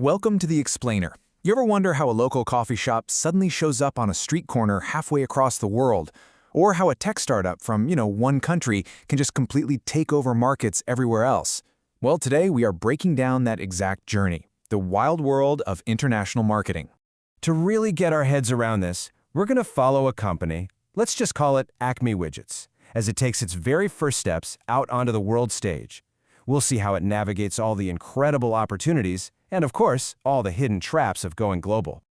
Welcome to The Explainer. You ever wonder how a local coffee shop suddenly shows up on a street corner halfway across the world? Or how a tech startup from, one country can just completely take over markets everywhere else? Well, today we are breaking down that exact journey, the wild world of international marketing. To really get our heads around this, we're going to follow a company, let's just call it Acme Widgets, as it takes its very first steps out onto the world stage. We'll see how it navigates all the incredible opportunities and, of course, all the hidden traps of going global.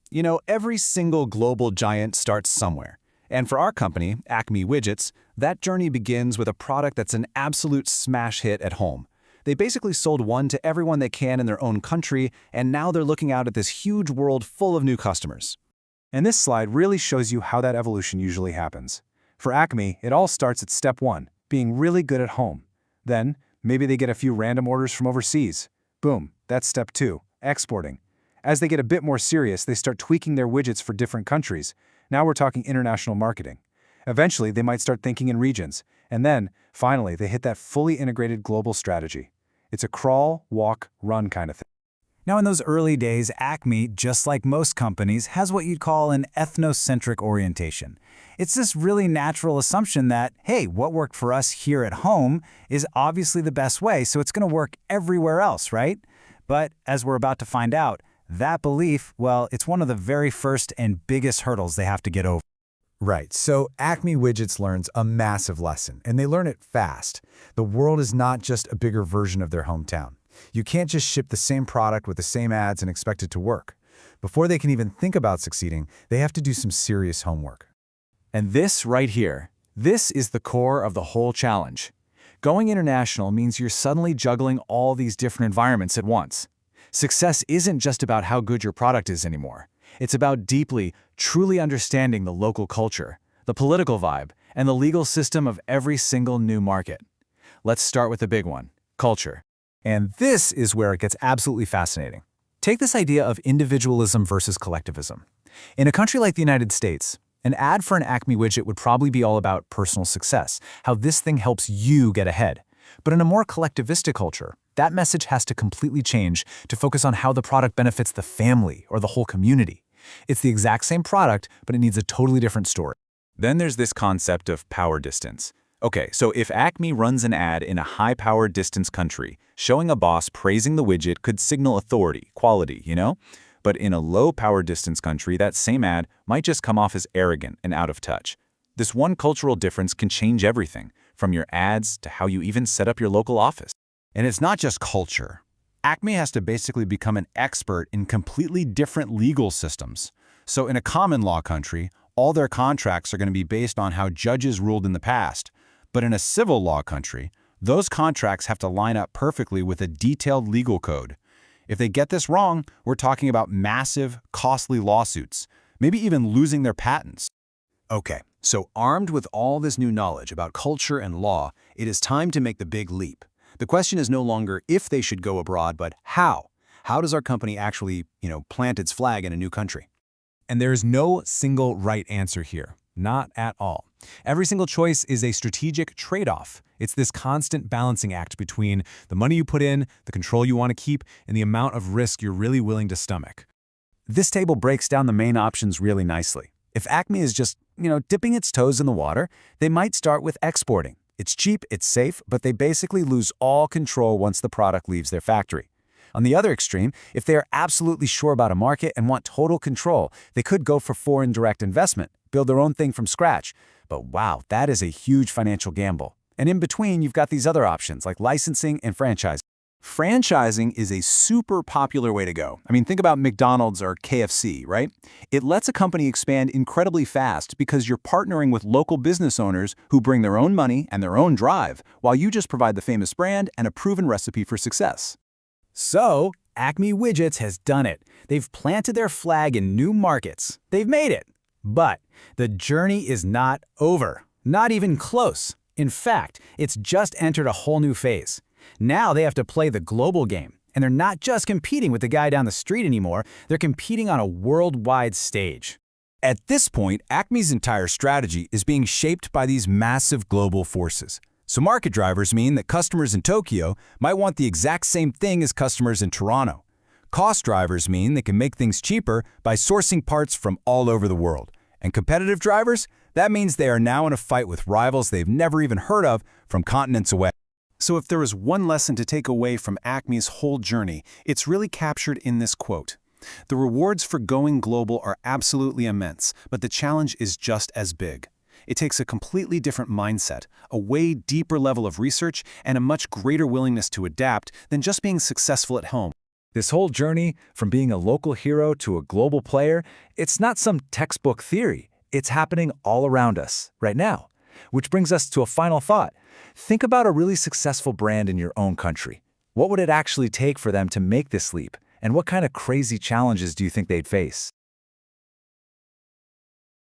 You know, every single global giant starts somewhere. And for our company, Acme Widgets, that journey begins with a product that's an absolute smash hit at home. They basically sold one to everyone they can in their own country, and now they're looking out at this huge world full of new customers. And this slide really shows you how that evolution usually happens. For Acme, it all starts at step 1, being really good at home. Then, maybe they get a few random orders from overseas. Boom, that's step 2, exporting. As they get a bit more serious, they start tweaking their widgets for different countries. Now we're talking international marketing. Eventually, they might start thinking in regions. And then, finally, they hit that fully integrated global strategy. It's a crawl, walk, run kind of thing. Now, in those early days, Acme, just like most companies, has what you'd call an ethnocentric orientation. It's this really natural assumption that, hey, what worked for us here at home is obviously the best way, so it's going to work everywhere else, right? But as we're about to find out, that belief, well, it's one of the very first and biggest hurdles they have to get over. Right, so Acme Widgets learns a massive lesson, and they learn it fast. The world is not just a bigger version of their hometown. You can't just ship the same product with the same ads and expect it to work. Before they can even think about succeeding, they have to do some serious homework. And this right here, this is the core of the whole challenge. Going international means you're suddenly juggling all these different environments at once. Success isn't just about how good your product is anymore. It's about deeply, truly understanding the local culture, the political vibe, and the legal system of every single new market. Let's start with the big one, culture. And this is where it gets absolutely fascinating. Take this idea of individualism versus collectivism. In a country like the United States, an ad for an Acme widget would probably be all about personal success, how this thing helps you get ahead. But in a more collectivistic culture, that message has to completely change to focus on how the product benefits the family or the whole community. It's the exact same product, but it needs a totally different story. Then there's this concept of power distance. Okay, so if Acme runs an ad in a high-power distance country, showing a boss praising the widget could signal authority, quality, But in a low-power distance country, that same ad might just come off as arrogant and out of touch. This one cultural difference can change everything, from your ads to how you even set up your local office. And it's not just culture. Acme has to basically become an expert in completely different legal systems. So in a common law country, all their contracts are going to be based on how judges ruled in the past. But in a civil law country, those contracts have to line up perfectly with a detailed legal code. If they get this wrong, we're talking about massive, costly lawsuits, maybe even losing their patents. Okay, so armed with all this new knowledge about culture and law, it is time to make the big leap. The question is no longer if they should go abroad, but how. How does our company actually, plant its flag in a new country? And there is no single right answer here. Not at all. Every single choice is a strategic trade-off. It's this constant balancing act between the money you put in, the control you want to keep, and the amount of risk you're really willing to stomach. This table breaks down the main options really nicely. If Acme is just, dipping its toes in the water, they might start with exporting. It's cheap, it's safe, but they basically lose all control once the product leaves their factory. On the other extreme, if they are absolutely sure about a market and want total control, they could go for foreign direct investment, build their own thing from scratch. But wow, that is a huge financial gamble. And in between, you've got these other options like licensing and franchising. Franchising is a super popular way to go. I mean, think about McDonald's or KFC, right? It lets a company expand incredibly fast because you're partnering with local business owners who bring their own money and their own drive, while you just provide the famous brand and a proven recipe for success. So, Acme Widgets has done it. They've planted their flag in new markets. They've made it. But the journey is not over. Not even close. In fact, it's just entered a whole new phase. Now they have to play the global game. And they're not just competing with the guy down the street anymore, they're competing on a worldwide stage. At this point, Acme's entire strategy is being shaped by these massive global forces. So market drivers mean that customers in Tokyo might want the exact same thing as customers in Toronto. Cost drivers mean they can make things cheaper by sourcing parts from all over the world. And competitive drivers? That means they are now in a fight with rivals they've never even heard of from continents away. So if there was one lesson to take away from Acme's whole journey, it's really captured in this quote. The rewards for going global are absolutely immense, but the challenge is just as big. It takes a completely different mindset, a way deeper level of research, and a much greater willingness to adapt than just being successful at home. This whole journey, from being a local hero to a global player, it's not some textbook theory. It's happening all around us, right now. Which brings us to a final thought. Think about a really successful brand in your own country. What would it actually take for them to make this leap? And what kind of crazy challenges do you think they'd face?